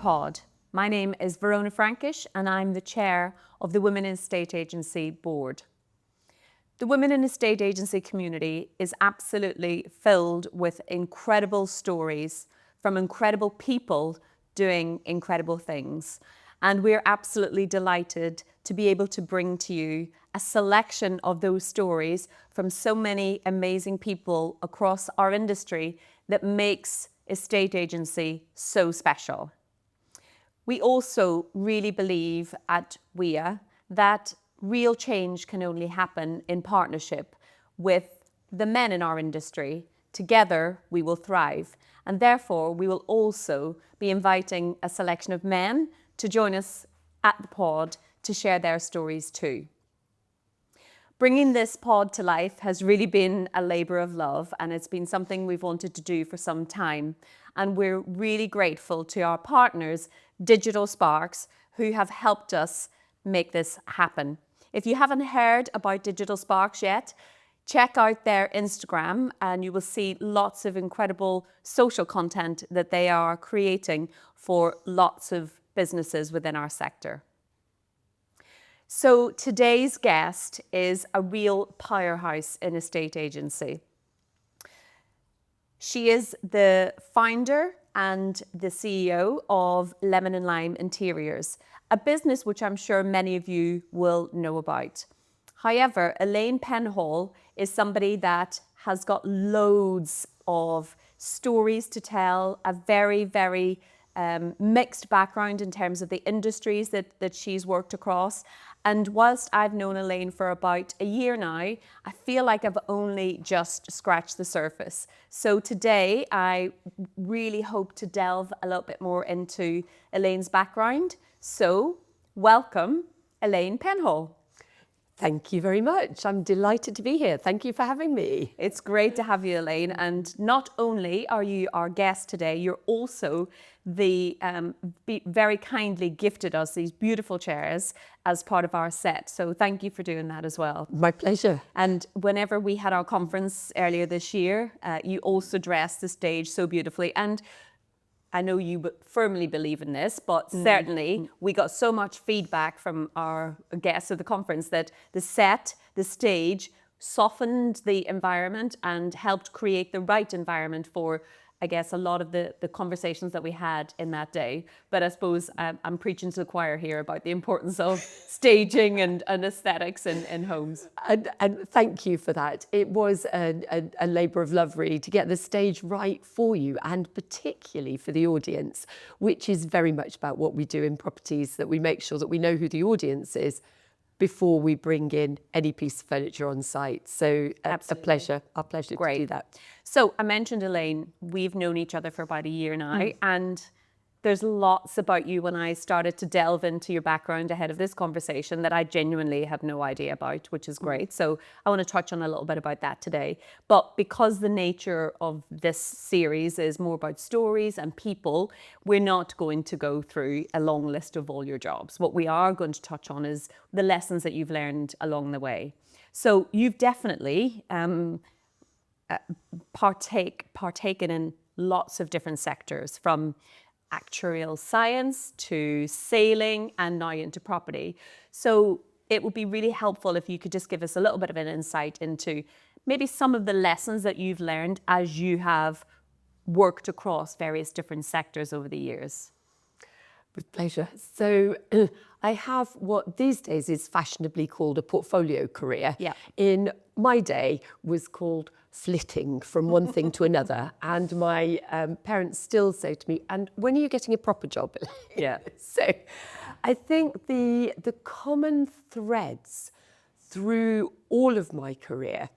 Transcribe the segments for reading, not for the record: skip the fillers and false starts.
pod. My name is Verona Frankish and I'm the chair of the Women in Estate Agency board. The Women in Estate Agency community is absolutely filled with incredible stories from incredible people doing incredible things. And we're absolutely delighted to be able to bring to you a selection of those stories from so many amazing people across our industry that makes estate agency so special. We also really believe at WIA that real change can only happen in partnership with the men in our industry. Together we will thrive, and therefore we will also be inviting a selection of men to join us at the pod to share their stories too. Bringing this pod to life has really been a labour of love, and it's been something we've wanted to do for some time. And we're really grateful to our partners, Digital Sparks, who have helped us make this happen. If you haven't heard about Digital Sparks yet, check out their Instagram and you will see lots of incredible social content that they are creating for lots of businesses within our sector. So today's guest is a real powerhouse in estate agency. She is the founder and the CEO of Lemon and Lime Interiors, a business which I'm sure many of you will know about. However, Elaine Penhaul is somebody that has got loads of stories to tell, a very mixed background in terms of the industries that she's worked across. And whilst I've known Elaine for about a year now, I feel like I've only just scratched the surface. So today, I really hope to delve a little bit more into Elaine's background. So welcome, Elaine Penhaul. Thank you very much. I'm delighted to be here. Thank you for having me. It's great to have you, Elaine. And not only are you our guest today, you're also the very kindly gifted us these beautiful chairs as part of our set. So thank you for doing that as well. My pleasure. And whenever we had our conference earlier this year, you also dressed the stage so beautifully. And I know you firmly believe in this, but certainly we got so much feedback from our guests at the conference that the set, the stage, softened the environment and helped create the right environment for, I guess, a lot of the conversations that we had in that day. But I suppose I'm preaching to the choir here about the importance of staging and aesthetics in homes. And thank you for that. It was a labour of love, really, to get the stage right for you, and particularly for the audience, which is very much about what we do in properties, that we make sure that we know who the audience is before we bring in any piece of furniture on site. So our pleasure Great. to do that. So I mentioned, Elaine, we've known each other for about a year now, and there's lots about you when I started to delve into your background ahead of this conversation that I genuinely had no idea about, which is great. So I want to touch on a little bit about that today. But because the nature of this series is more about stories and people, we're not going to go through a long list of all your jobs. What we are going to touch on is the lessons that you've learned along the way. So you've definitely partaken in lots of different sectors, from actuarial science to sailing and now into property. So it would be really helpful if you could just give us a little bit of an insight into maybe some of the lessons that you've learned as you have worked across various different sectors over the years. With pleasure. So I have what these days is fashionably called a portfolio career. Yeah. In my day was called flitting from one thing to another. And my parents still say to me, and when are you getting a proper job? Yeah. So I think the common threads through all of my career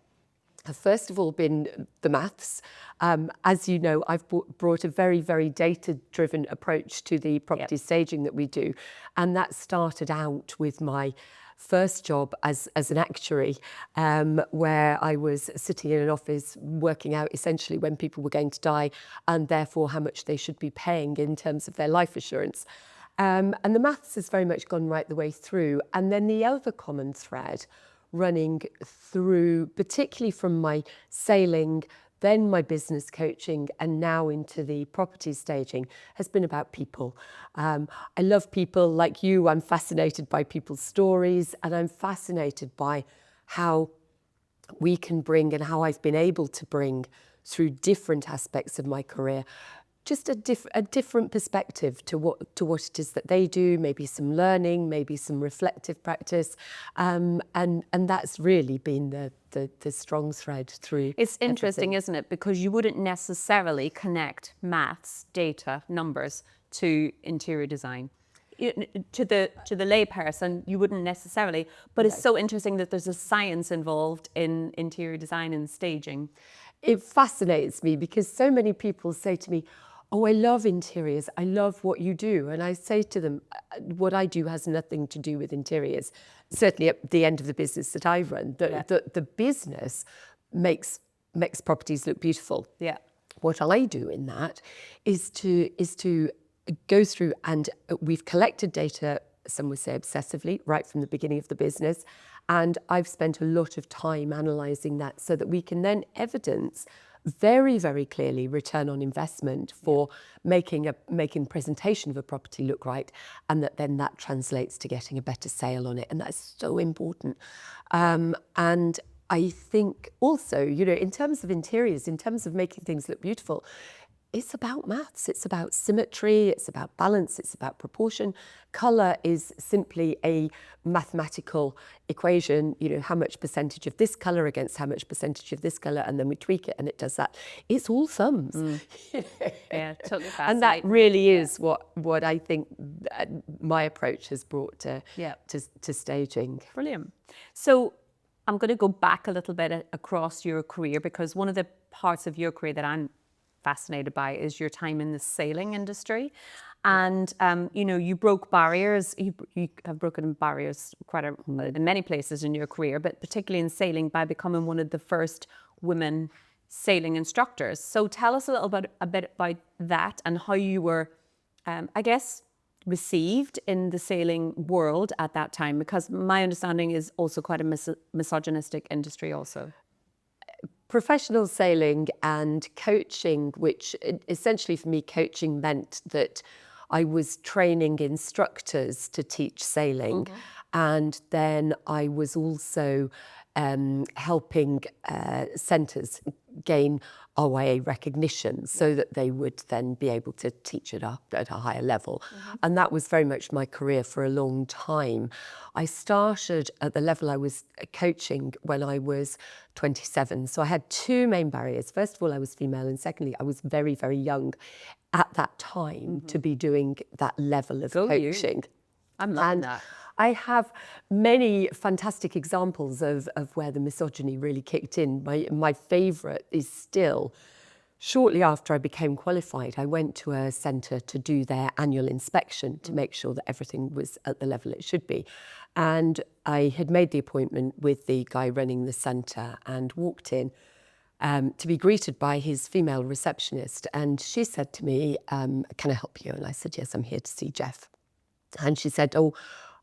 have first of all been the maths. As you know, I've brought a very data-driven approach to the property staging that we do. And that started out with my first job as an actuary, where I was sitting in an office working out essentially when people were going to die and therefore how much they should be paying in terms of their life assurance. And the maths has very much gone right the way through. And then the other common thread running through, particularly from my sailing then my business coaching, and now into the property staging has been about people. I love people like you. I'm fascinated by people's stories, and I'm fascinated by how we can bring, and how I've been able to bring through different aspects of my career, just a different perspective to what it is that they do, maybe some learning, maybe some reflective practice, and that's really been the strong thread through. It's interesting, everything. isn't it? Because you wouldn't necessarily connect maths, data, numbers to interior design. To the layperson, you wouldn't necessarily, but it's so interesting that there's a science involved in interior design and staging. It fascinates me because so many people say to me, oh, I love interiors, I love what you do. And I say to them, what I do has nothing to do with interiors. Certainly at the end of the business that I run, the business makes properties look beautiful. Yeah. What I do in that is to go through, and we've collected data, some would say obsessively, right from the beginning of the business. And I've spent a lot of time analysing that so that we can then evidence very, very clearly return on investment for making presentation of a property look right, and that translates to getting a better sale on it. And that's so important. And I think also, in terms of interiors, in terms of making things look beautiful, it's about maths, it's about symmetry, it's about balance, it's about proportion. Colour is simply a mathematical equation, how much percentage of this colour against how much percentage of this colour, and then we tweak it and it does that. It's all sums. Yeah, totally fascinating. And that really is what I think my approach has brought to staging. Brilliant. So I'm going to go back a little bit across your career, because one of the parts of your career that I'm fascinated by is your time in the sailing industry. And you broke barriers. You have broken barriers in many places in your career, but particularly in sailing, by becoming one of the first women sailing instructors. So tell us a bit about that, and how you were, I guess, received in the sailing world at that time, because my understanding is also quite a misogynistic industry also. Professional sailing and coaching, which essentially for me, coaching meant that I was training instructors to teach sailing. And then I was also helping centres gain RYA recognition so that they would then be able to teach it up at a higher level. And that was very much my career for a long time. I started at the level I was coaching when I was 27. So I had two main barriers. First of all, I was female, and secondly, I was very, very young at that time to be doing that level of coaching. I'm loving that. I have many fantastic examples of where the misogyny really kicked in. My favourite is still, shortly after I became qualified, I went to a centre to do their annual inspection to make sure that everything was at the level it should be. And I had made the appointment with the guy running the centre and walked in to be greeted by his female receptionist. And she said to me, can I help you? And I said, yes, I'm here to see Jeff. And she said, oh,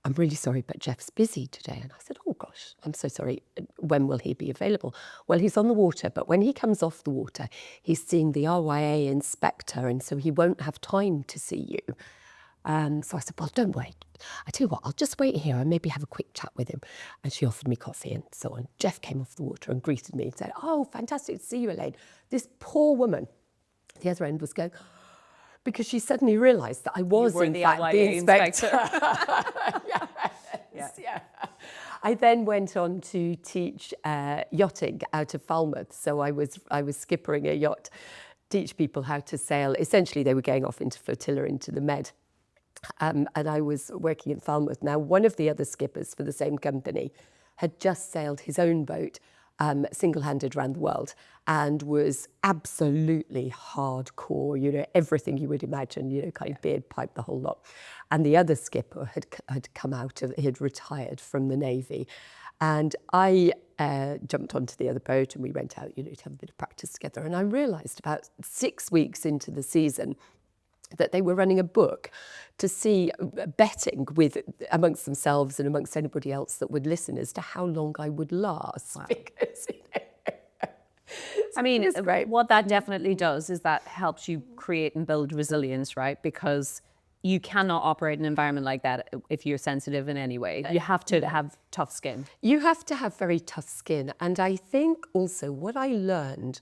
I'm really sorry, but Jeff's busy today. And I said, oh gosh, I'm so sorry. When will he be available? Well, he's on the water, but when he comes off the water, he's seeing the RYA inspector, and so he won't have time to see you. So I said, well, don't wait. I tell you what, I'll just wait here and maybe have a quick chat with him. And she offered me coffee and so on. Jeff came off the water and greeted me and said, oh, fantastic to see you, Elaine. This poor woman at the other end was going, because she suddenly realised that I was, in fact, the inspector. Yes. Yeah. I then went on to teach yachting out of Falmouth. So I was skippering a yacht, teach people how to sail. Essentially, they were going off into flotilla into the Med. And I was working in Falmouth. Now, one of the other skippers for the same company had just sailed his own boat single-handed around the world, and was absolutely hardcore, everything you would imagine, kind of beard pipe, the whole lot. And the other skipper had come out he had retired from the Navy. And I jumped onto the other boat and we went out, to have a bit of practice together. And I realised about 6 weeks into the season that they were running a book to see, betting with amongst themselves and amongst anybody else that would listen, as to how long I would last. Wow. Because, I mean, It's great. what that definitely does is that helps you create and build resilience, right? Because you cannot operate in an environment like that if you're sensitive in any way. You have to have tough skin. You have to have very tough skin. And I think also what I learned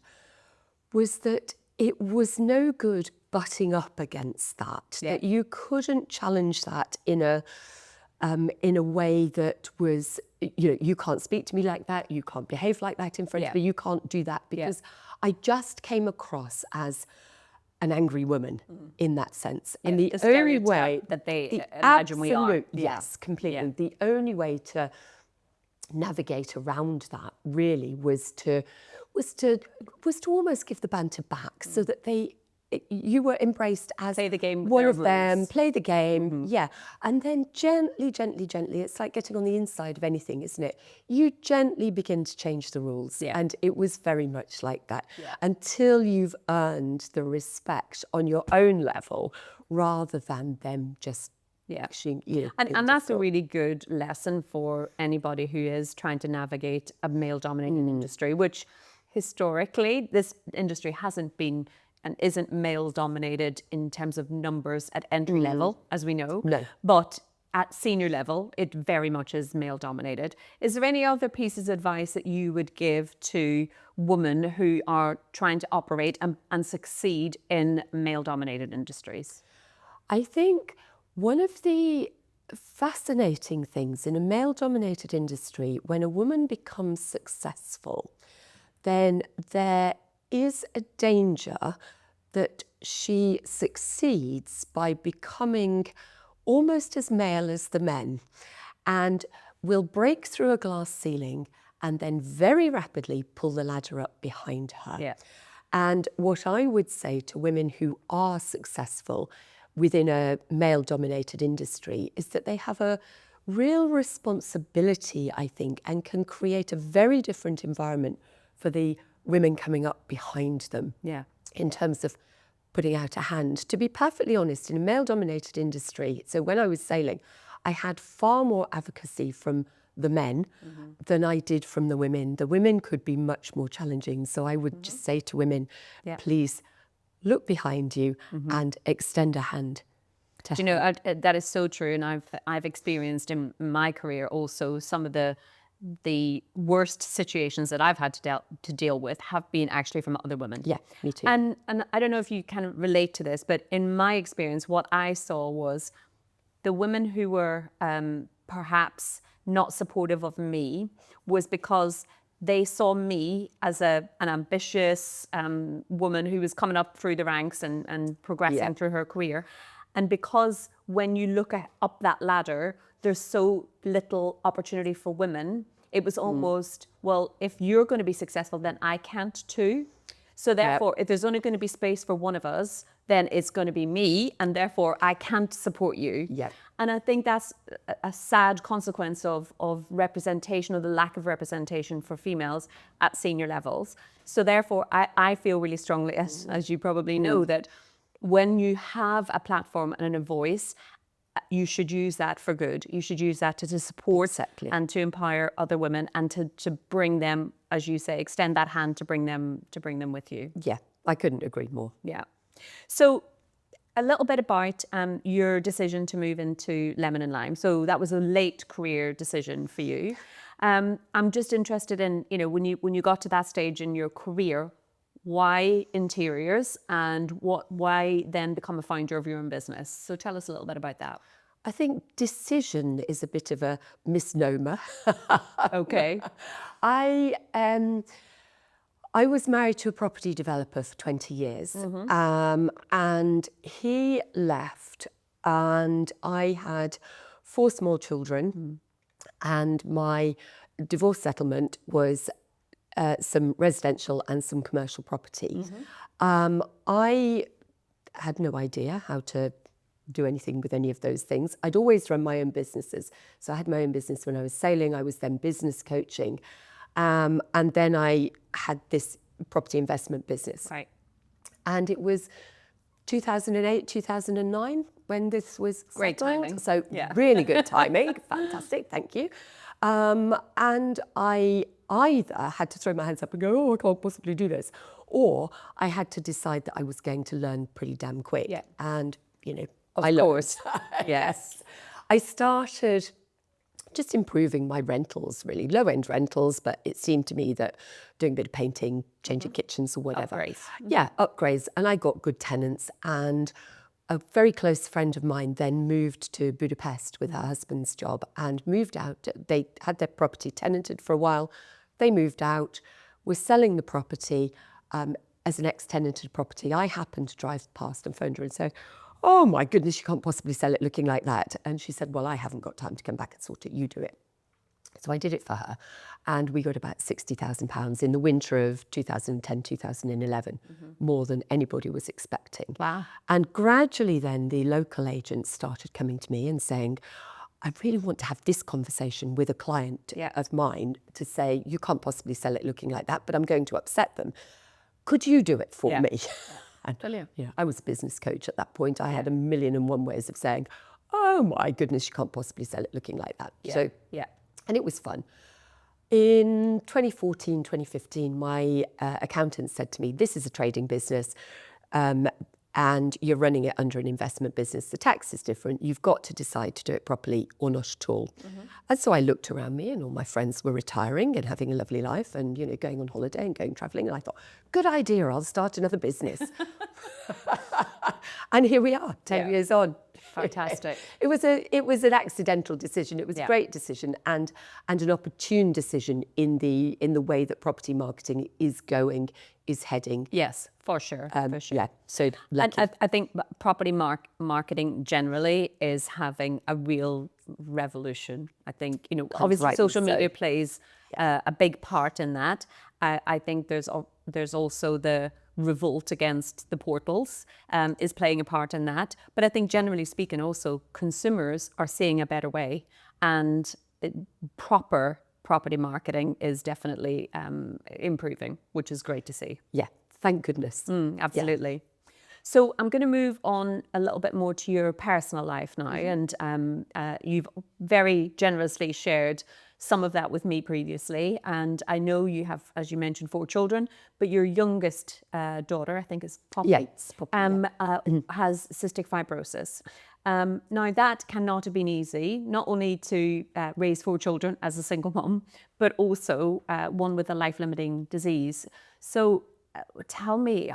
was that it was no good butting up against that, that you couldn't challenge that in a way that was, you can't speak to me like that, you can't behave like that in front of me, you can't do that, because I just came across as an angry woman in that sense. And the only way that they imagine we are. Yes, completely. The only way to navigate around that really was to almost give the banter back, so that you were embraced as play the game, one of them, play the game, and then gently, it's like getting on the inside of anything, isn't it? You gently begin to change the rules, and it was very much like that, until you've earned the respect on your own level, rather than them just and that's a really good lesson for anybody who is trying to navigate a male-dominated industry, which historically this industry hasn't been and isn't male-dominated in terms of numbers at entry level, as we know. No. But at senior level, it very much is male-dominated. Is there any other pieces of advice that you would give to women who are trying to operate and succeed in male-dominated industries? I think one of the fascinating things in a male-dominated industry, when a woman becomes successful, then there is a danger that she succeeds by becoming almost as male as the men, and will break through a glass ceiling and then very rapidly pull the ladder up behind her. And what I would say to women who are successful within a male-dominated industry is that they have a real responsibility, I think, and can create a very different environment for the women coming up behind them in terms of putting out a hand. To be perfectly honest, in a male-dominated industry, so when I was sailing, I had far more advocacy from the men than I did from the women. The women could be much more challenging. So I would just say to women, please look behind you and extend a hand. Do you know, that is so true. And I've experienced in my career also some of the worst situations that I've had to deal with have been actually from other women. Yeah, me too. And I don't know if you can relate to this, but in my experience, what I saw was the women who were perhaps not supportive of me was because they saw me as an ambitious woman who was coming up through the ranks and progressing through her career. And because when you look up that ladder, there's so little opportunity for women, it was almost, well, if you're going to be successful, then I can't too. So therefore, if there's only going to be space for one of us, then it's going to be me, and therefore I can't support you. And I think that's a sad consequence of representation, or the lack of representation for females at senior levels. So therefore, I feel really strongly, as you probably know, that when you have a platform and a voice, you should use that for good. You should use that to support and to empower other women, and to bring them, as you say, extend that hand to bring them with you. Yeah, I couldn't agree more. Yeah. So a little bit about your decision to move into lemon and lime. So that was a late career decision for you. I'm just interested in, when you got to that stage in your career, why interiors, and why then become a founder of your own business? So tell us a little bit about that. I think decision is a bit of a misnomer. Okay. I was married to a property developer for 20 years, and he left, and I had 4 small children, and my divorce settlement was some residential and some commercial property. I had no idea how to do anything with any of those things. I'd always run my own businesses. So I had my own business when I was sailing. I was then business coaching. And then I had this property investment business. Right. And it was 2008, 2009 when this was great settling. timing. So really good timing. Fantastic, thank you. And I either had to throw my hands up and go, oh, I can't possibly do this, or I had to decide that I was going to learn pretty damn quick. Yeah. And, Of I course. learned. Yes. I started just improving my rentals, really, low-end rentals, but it seemed to me that doing a bit of painting, changing kitchens or whatever. Upgrades. Yeah, upgrades. And I got good tenants, and a very close friend of mine then moved to Budapest with her husband's job and moved out. They had their property tenanted for a while. They moved out, were selling the property as an ex-tenanted property. I happened to drive past and phoned her and said, oh my goodness, you can't possibly sell it looking like that. And she said, well, I haven't got time to come back and sort it, you do it. So I did it for her, and we got about £60,000 in the winter of 2010, 2011, more than anybody was expecting. Wow. And gradually then the local agents started coming to me and saying, I really want to have this conversation with a client of mine to say, you can't possibly sell it looking like that, but I'm going to upset them. Could you do it for me? And Brilliant. I was a business coach at that point. I had 1,000,001 ways of saying, oh my goodness, you can't possibly sell it looking like that. So, and it was fun. In 2014, 2015, my accountant said to me, this is a trading business and you're running it under an investment business. The tax is different. You've got to decide to do it properly or not at all. And so I looked around me, and all my friends were retiring and having a lovely life and, going on holiday and going travelling. And I thought, good idea, I'll start another business. And here we are, 10 years on. Fantastic. It was an accidental decision. It was a great decision and an opportune decision in the way that property marketing is heading. Yes, for sure. For sure. Yeah, so lucky. And I think property marketing generally is having a real revolution. I think, obviously social media plays a big part in that. I think there's also the revolt against the portals is playing a part in that. But I think generally speaking also consumers are seeing a better way, and proper property marketing is definitely improving, which is great to see. Yeah, thank goodness. Absolutely. Yeah. So I'm going to move on a little bit more to your personal life now. And you've very generously shared some of that with me previously. And I know you have, as you mentioned, 4 children, but your youngest daughter, I think is Poppy, has cystic fibrosis. Now that cannot have been easy, not only to raise 4 children as a single mom, but also one with a life-limiting disease. So tell me,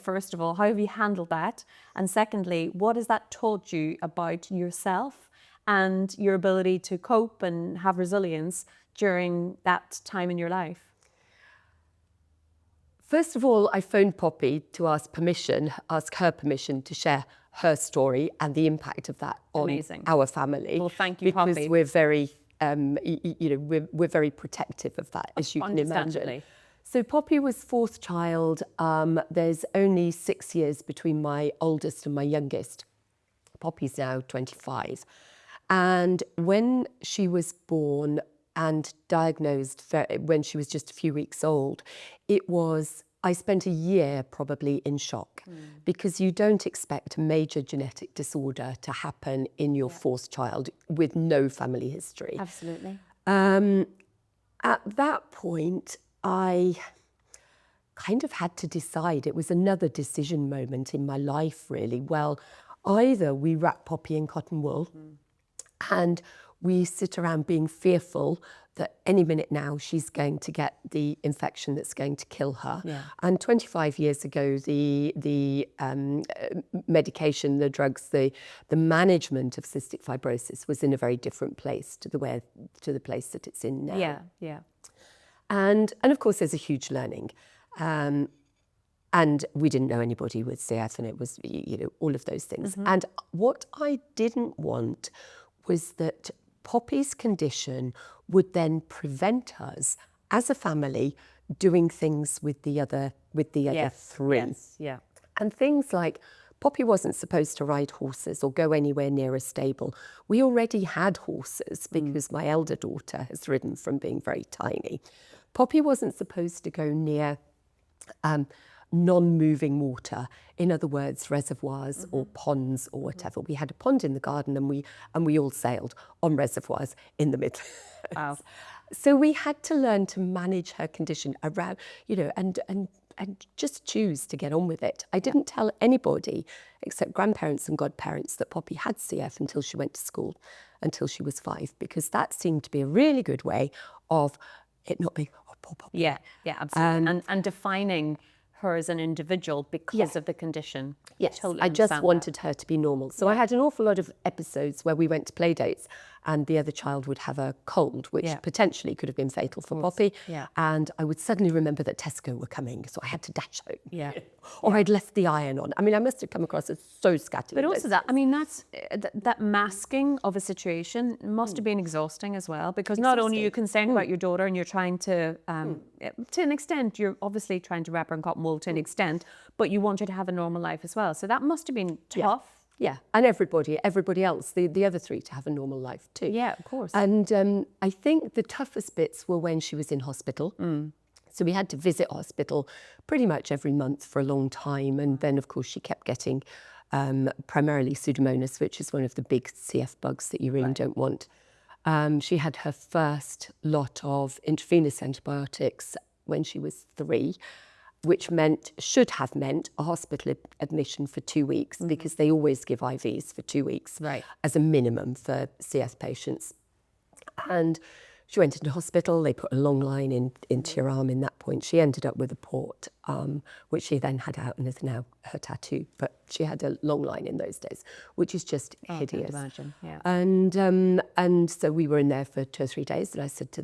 first of all, how have you handled that? And secondly, what has that taught you about yourself and your ability to cope and have resilience during that time in your life? First of all, I phoned Poppy to ask her permission to share her story and the impact of that on our family. Well, thank you, Poppy. Because we're very, we're very protective of that, as you can imagine. So Poppy was 4th child. There's only 6 years between my oldest and my youngest. Poppy's now 25. And when she was born and diagnosed when she was just a few weeks old, I spent a year probably in shock because you don't expect a major genetic disorder to happen in your 4th child with no family history. Absolutely. At that point, I kind of had to decide. It was another decision moment in my life, really. Well, either we wrap Poppy in cotton wool and we sit around being fearful that any minute now she's going to get the infection that's going to kill her. Yeah. And 25 years ago, the medication, the drugs, the management of cystic fibrosis was in a very different place to the place that it's in now. Yeah, yeah. And of course, there's a huge learning. And we didn't know anybody with CF, and it was, all of those things. And what I didn't want was that Poppy's condition would then prevent us as a family doing things with the other 3. Yes, yeah. And things like Poppy wasn't supposed to ride horses or go anywhere near a stable. We already had horses because my elder daughter has ridden from being very tiny. Poppy wasn't supposed to go near non-moving water, in other words, reservoirs or ponds or whatever. We had a pond in the garden, and we all sailed on reservoirs in the Midlands. Wow. So we had to learn to manage her condition around, and just choose to get on with it. I didn't tell anybody except grandparents and godparents that Poppy had CF until she went to school, until she was 5, because that seemed to be a really good way of it not being, oh, poor Poppy. Yeah, absolutely. And defining her as an individual because of the condition. Yes, Totally I just understand wanted her to be normal. So I had an awful lot of episodes where we went to play dates and the other child would have a cold, which potentially could have been fatal for Poppy. Yeah. And I would suddenly remember that Tesco were coming, so I had to dash home. Yeah. Or I'd left the iron on. I mean, I must have come across as so scattered. But also that, I mean, that's that masking of a situation must have been exhausting as well, because not only are you concerned about your daughter and you're trying to an extent, you're obviously trying to wrap her in cotton wool to an extent, but you want her to have a normal life as well. So that must have been tough. Yeah, and everybody else, the other 3 to have a normal life too. Yeah, of course. And I think the toughest bits were when she was in hospital. So we had to visit hospital pretty much every month for a long time. And then, of course, she kept getting primarily Pseudomonas, which is one of the big CF bugs that you really don't want. She had her first lot of intravenous antibiotics when she was 3, which should have meant a hospital admission for 2 weeks, because they always give IVs for 2 weeks as a minimum for CF patients. And she went into hospital, they put a long line into your arm in that point. She ended up with a port, which she then had out and is now her tattoo. But she had a long line in those days, which is just hideous. I can imagine, yeah. And so we were in there for 2 or 3 days, and I said to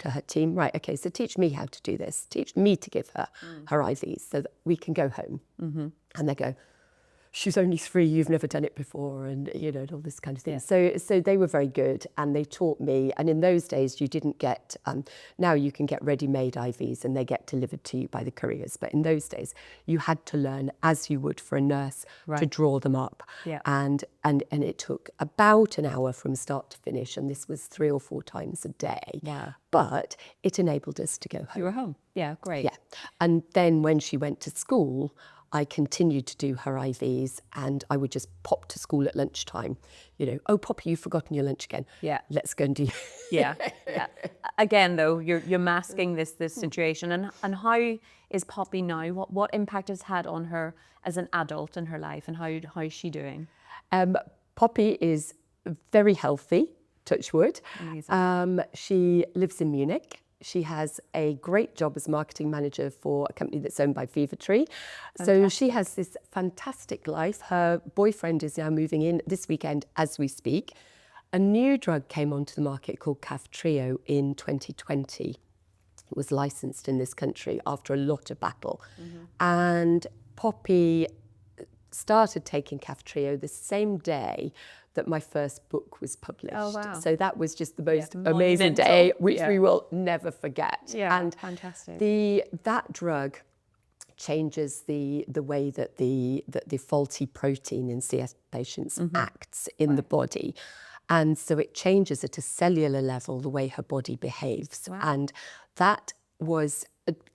her team, right, okay, so teach me how to do this. Teach me to give her her IVs so that we can go home. And they go, she's only 3, you've never done it before, and and all this kind of thing. Yeah. So they were very good, and they taught me. And in those days, you didn't get. Now you can get ready-made IVs, and they get delivered to you by the couriers. But in those days, you had to learn, as you would for a nurse, to draw them up. Yeah. And it took about an hour from start to finish, and this was 3 or 4 times a day. Wow. But it enabled us to go home. You were home. Yeah, great. Yeah. And then when she went to school, I continued to do her IVs, and I would just pop to school at lunchtime. Oh, Poppy, you've forgotten your lunch again. Yeah. Let's go and do. Yeah. Again, though, you're masking this situation, and how is Poppy now? What impact has had on her as an adult in her life, and how is she doing? Poppy is very healthy, touch wood. Amazing. She lives in Munich. She has a great job as marketing manager for a company that's owned by Fever Tree. So she has this fantastic life. Her boyfriend is now moving in this weekend as we speak. A new drug came onto the market called Kaftrio in 2020. It was licensed in this country after a lot of battle. And Poppy started taking Kaftrio the same day that my first book was published. Oh, wow. So that was just the most amazing day, which we will never forget. Yeah, and fantastic. That drug changes the way that the faulty protein in CF patients acts in the body. And so it changes at a cellular level the way her body behaves. Wow. And that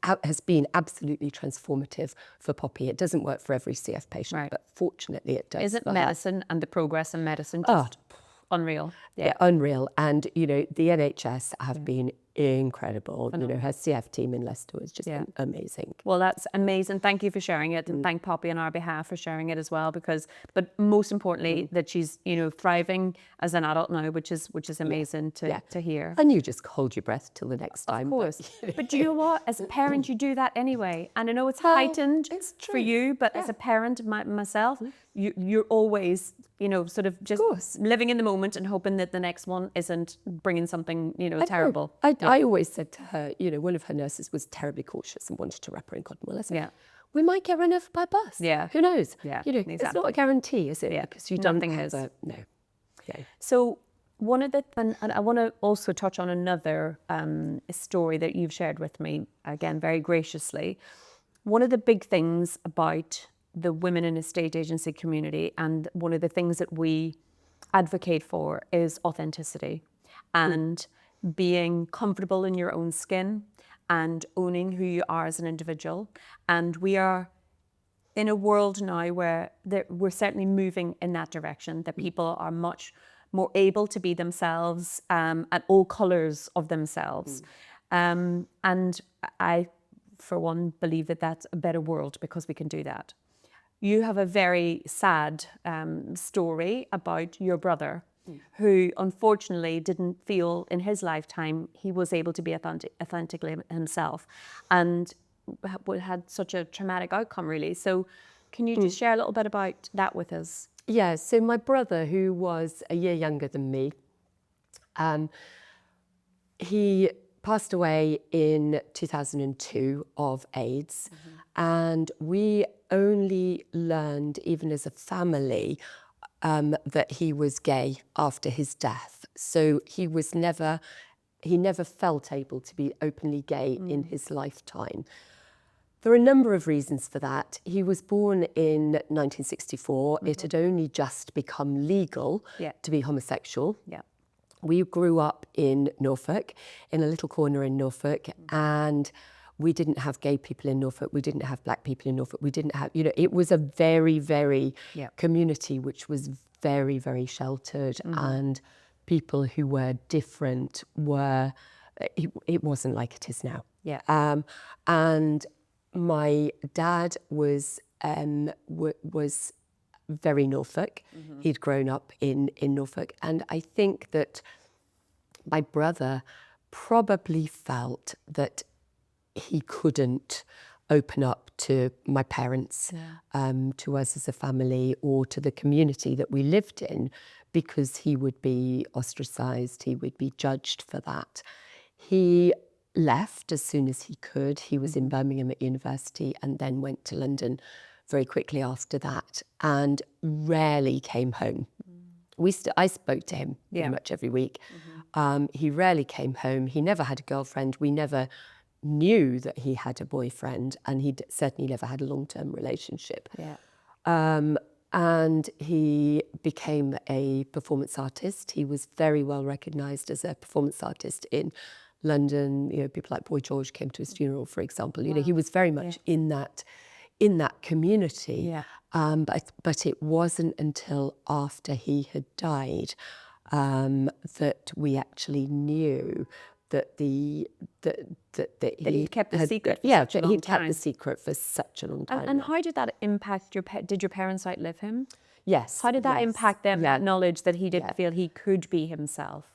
has been absolutely transformative for Poppy. It doesn't work for every CF patient, but fortunately it does. Isn't medicine and the progress in medicine just unreal? Yeah, unreal. And, the NHS have been incredible. Her CF team in Leicester was just amazing. Well, that's amazing. Thank you for sharing it, and thank Poppy on our behalf for sharing it as well. But most importantly, that she's thriving as an adult now, which is amazing to hear. And you just hold your breath till the next time. Of course. But do you know what? As a parent, you do that anyway. And I know it's heightened for you, but as a parent myself, you're always sort of just living in the moment and hoping that the next one isn't bringing something terrible. I always said to her, one of her nurses was terribly cautious and wanted to wrap her in cotton wool. I said, we might get run over by a bus. Yeah. Who knows? Yeah, It's not a guarantee, is it? Yeah. Because you Nothing don't is. have no. Yeah. So one of the, and I want to also touch on another story that you've shared with me, again, very graciously. One of the big things about the women in estate agency community, and one of the things that we advocate for, is authenticity and being comfortable in your own skin and owning who you are as an individual. And we are in a world now where we're certainly moving in that direction, that people are much more able to be themselves, at all colours of themselves. And I, for one, believe that that's a better world because we can do that. You have a very sad story about your brother, who unfortunately didn't feel in his lifetime he was able to be authentically himself, and had such a traumatic outcome, really. So can you just share a little bit about that with us? Yeah, so my brother, who was a year younger than me, he passed away in 2002 of AIDS. And we only learned, even as a family, that he was gay after his death. So he never felt able to be openly gay in his lifetime. There are a number of reasons for that. He was born in 1964. It had only just become legal to be homosexual. Yeah. We grew up in Norfolk, in a little corner in Norfolk, and we didn't have gay people in Norfolk. We didn't have black people in Norfolk. We didn't have, it was a very, very community which was very, very sheltered, and people who were different were, it wasn't like it is now. Yeah. And my dad was very Norfolk. He'd grown up in Norfolk. And I think that my brother probably felt that he couldn't open up to my parents, to us as a family, or to the community that we lived in, because he would be ostracized, he would be judged for that. He left as soon as he could. He was in Birmingham at university and then went to London very quickly after that, and rarely came home. I spoke to him pretty much every week. He rarely came home. He never had a girlfriend. We never knew that he had a boyfriend, and he certainly never had a long-term relationship. And he became a performance artist. He was very well recognised as a performance artist in London. People like Boy George came to his funeral, for example. He was very much in that community. But it wasn't until after he had died that we actually knew that he kept the secret for such a long he'd time. kept the secret for such a long time. And how did that impact did your parents outlive him? Yes. How did that impact them, that knowledge that he didn't feel he could be himself?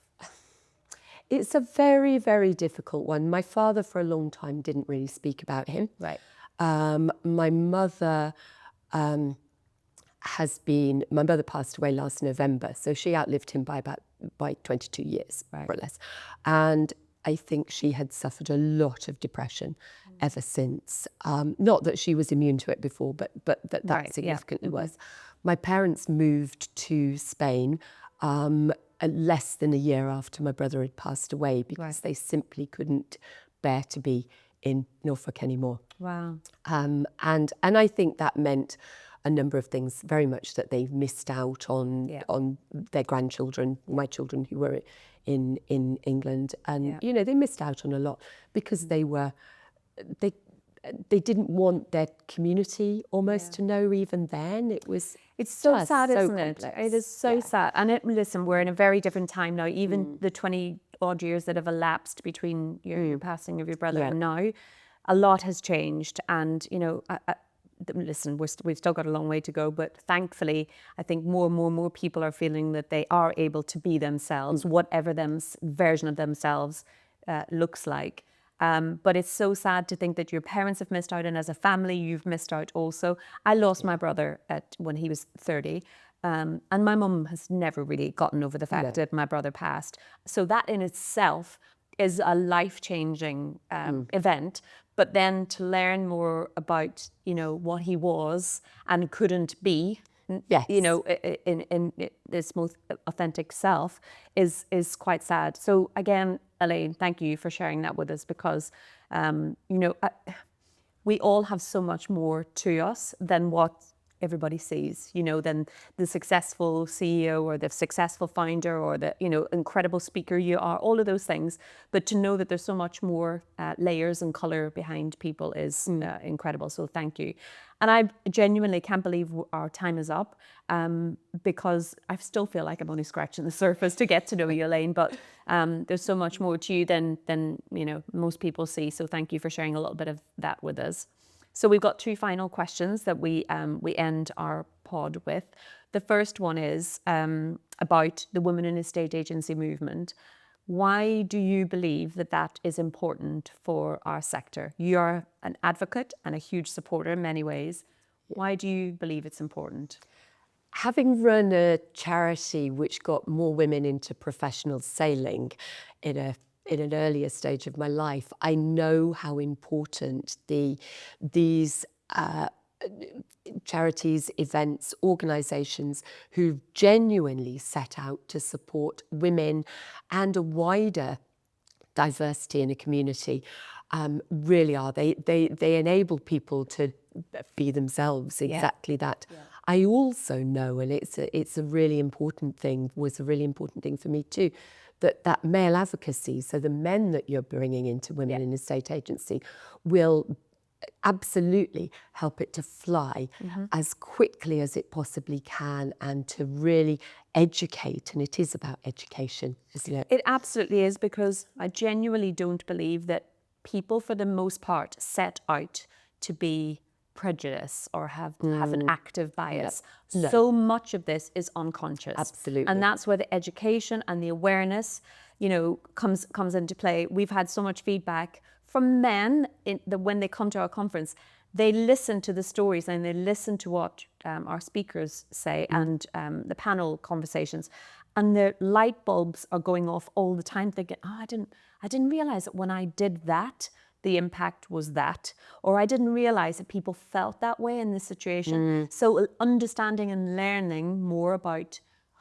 It's a very, very difficult one. My father for a long time didn't really speak about him. Right. My mother my mother passed away last November, so she outlived him by 22 years, more or less. And I think she had suffered a lot of depression ever since. Not that she was immune to it before, but that significantly was. My parents moved to Spain less than a year after my brother had passed away, because they simply couldn't bear to be in Norfolk anymore. Wow. And I think that meant a number of things, very much that they missed out on their grandchildren, my children who were in England, and they missed out on a lot because they didn't want their community almost to know even then. It's so sad, isn't complex. it? It is so sad. And listen, we're in a very different time now. Even the 20 odd years that have elapsed between your passing of your brother and now, a lot has changed. And listen, we've still got a long way to go, but thankfully, I think more and more people are feeling that they are able to be themselves, whatever version of themselves looks like. But it's so sad to think that your parents have missed out, and as a family, you've missed out also. I lost my brother when he was 30, and my mum has never really gotten over the fact that my brother passed. So that in itself is a life-changing event. But then to learn more about, what he was and couldn't be, in this most authentic self is quite sad. So again, Elaine, thank you for sharing that with us, because, we all have so much more to us than what everybody sees, than the successful CEO or the successful founder or the, incredible speaker you are, all of those things. But to know that there's so much more layers and color behind people is incredible. So thank you. And I genuinely can't believe our time is up, because I still feel like I'm only scratching the surface to get to know you, Elaine. But there's so much more to you than most people see. So thank you for sharing a little bit of that with us. So we've got two final questions that we end our pod with. The first one is about the Women in Estate Agency movement. Why do you believe that that is important for our sector? You're an advocate and a huge supporter in many ways. Why do you believe it's important? Having run a charity which got more women into professional sailing in an earlier stage of my life, I know how important these charities, events, organisations who genuinely set out to support women and a wider diversity in a community really are. They enable people to be themselves, exactly that. Yeah. I also know, and it's a really important thing, was a really important thing for me too, that male advocacy, so the men that you're bringing into Women in Estate Agency, will absolutely help it to fly as quickly as it possibly can, and to really educate. And it is about education, isn't it? It absolutely is, because I genuinely don't believe that people, for the most part, set out to be prejudiced or have an active bias. No. So much of this is unconscious. Absolutely. And that's where the education and the awareness, comes into play. We've had so much feedback from men when they come to our conference. They listen to the stories and they listen to what our speakers say and the panel conversations, and their light bulbs are going off all the time, thinking, oh, I didn't realize that when I did that, the impact was that, or I didn't realize that people felt that way in this situation. So understanding and learning more about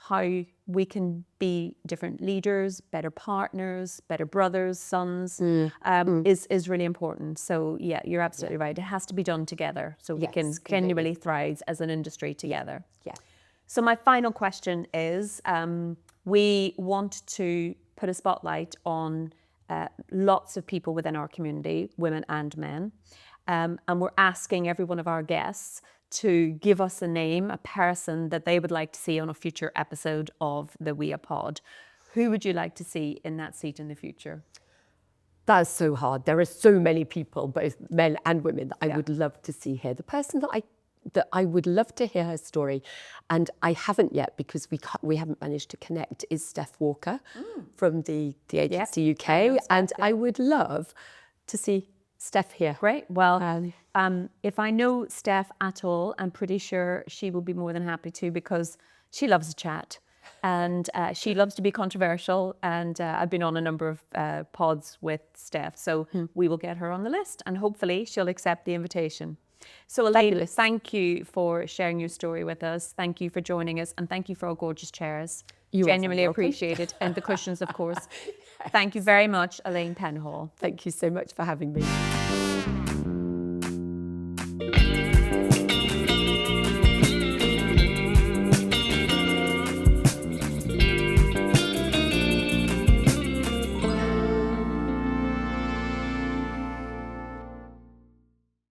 how we can be different leaders, better partners, better brothers, sons, is really important. So yeah, you're absolutely right. It has to be done together so we can genuinely thrive as an industry together. Yeah. So my final question is, we want to put a spotlight on lots of people within our community, women and men. And we're asking every one of our guests to give us a name, a person that they would like to see on a future episode of the We Are Pod. Who would you like to see in that seat in the future? That's so hard. There are so many people, both men and women, that I would love to see here. The person that I would love to hear her story, and I haven't yet because we haven't managed to connect, is Steph Walker from the Agency UK, and I would love to see Steph here. Great. Well, if I know Steph at all, I'm pretty sure she will be more than happy to, because she loves to chat and she loves to be controversial. And I've been on a number of pods with Steph, so we will get her on the list and hopefully she'll accept the invitation. So Elaine, thank you for sharing your story with us. Thank you for joining us, and thank you for our gorgeous chairs. You genuinely appreciate it, and the cushions, of course. Yes. Thank you very much, Elaine Penhaul. Thank you so much for having me.